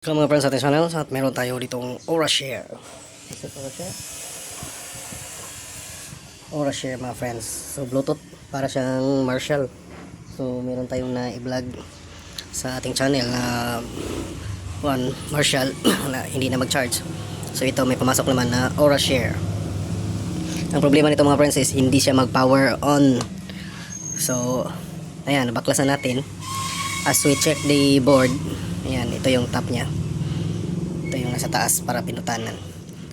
So mga friends sa ating channel, at meron tayo ditong Orashare. Is it Orashare? Orashare mga friends. So Bluetooth, para siyang Marshall. So meron tayong na i-vlog sa ating channel na one Marshall na hindi na mag-charge. So ito may pumasok naman na Orashare. Ang problema nito mga friends is hindi siya mag-power on. So ayan, baklasan natin. As we check the board, ayan, ito yung top nya, ito yung nasa taas para pinutanan,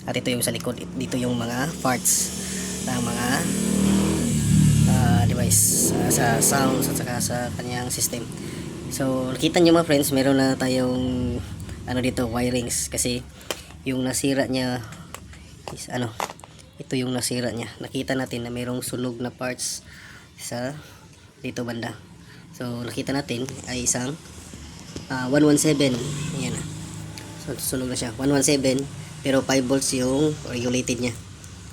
at ito yung sa likod. Dito yung mga parts ng mga device, sa sounds at saka sa kanyang system. So nakita nyo mga friends, meron na tayong ano dito, wirings, kasi yung nasira nya is ito yung nasira nya. Nakita natin na merong sunog na parts sa dito banda. So nakita natin ay isang 117. Ayan na. So sunog na siya. 117 pero 5 volts yung regulated niya.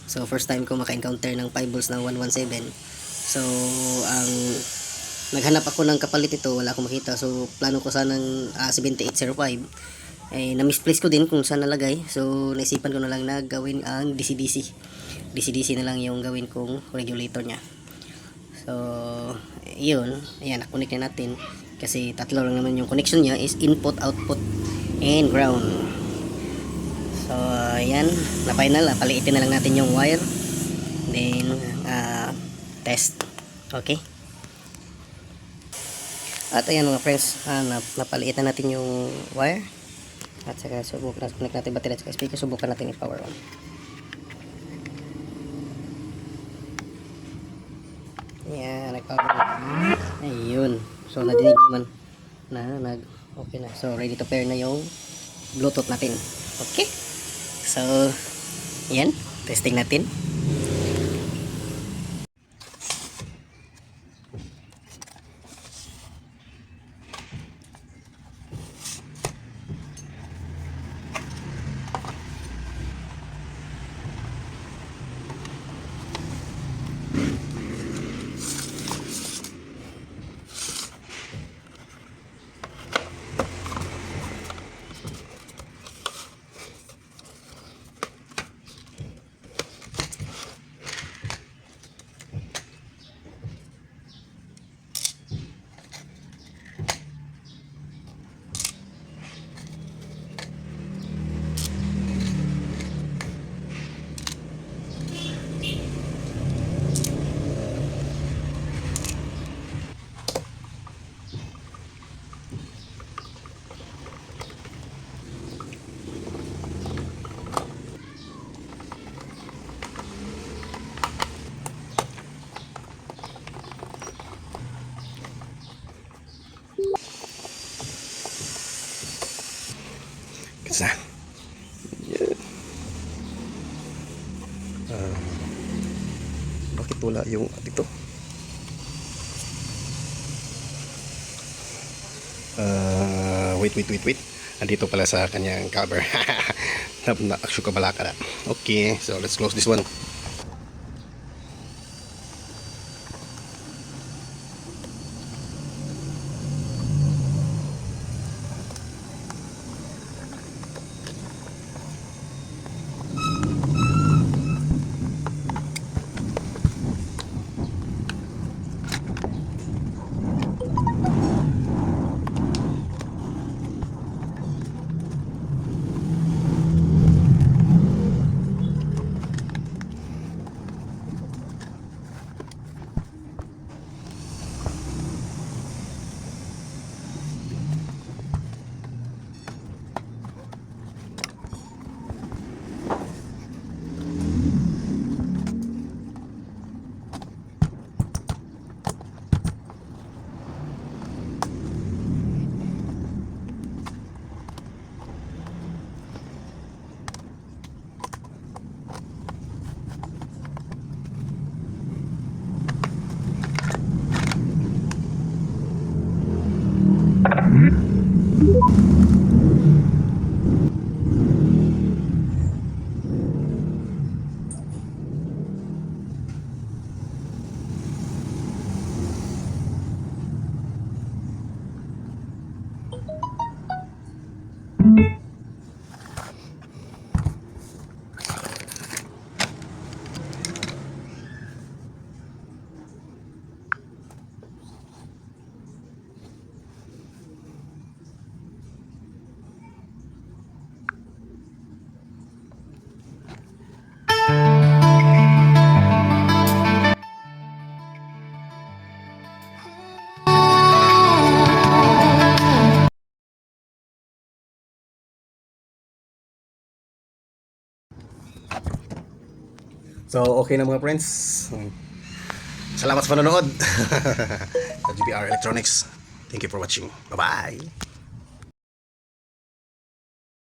So first time ko maka-encounter ng 5 volts ng 117. So ang naghanap ako ng kapalit ito, wala akong makita. So plano ko sanang 7805. Na-misplace ko din kung saan nalagay. So naisipan ko na lang na gawin ang DC-DC. DC-DC na lang yung gawin kong regulator niya. So yun, ayan, na-connect na natin kasi tatlo lang naman yung connection niya, is input, output, and ground. So ayan, na final, paliitin na lang natin yung wire, then test. Okay, at ayan mga friends, napaliitan natin yung wire, at saka subukan natin, connect natin battery at saka speaker, subukan natin i-power on. Yan, nag-power. Ayun. So, nadinig naman na okay na. So, ready to pair na yung Bluetooth natin. Okay. So, yan. Testing natin. Isa. Yeah. Bakit wala yung dito? Wait. Andito pala sa kanyang cover. Aksyo ka bala ka na. Okay, so let's close this one. So, okay na mga friends. Salamat sa panonood. GBR Electronics. Thank you for watching. Bye-bye.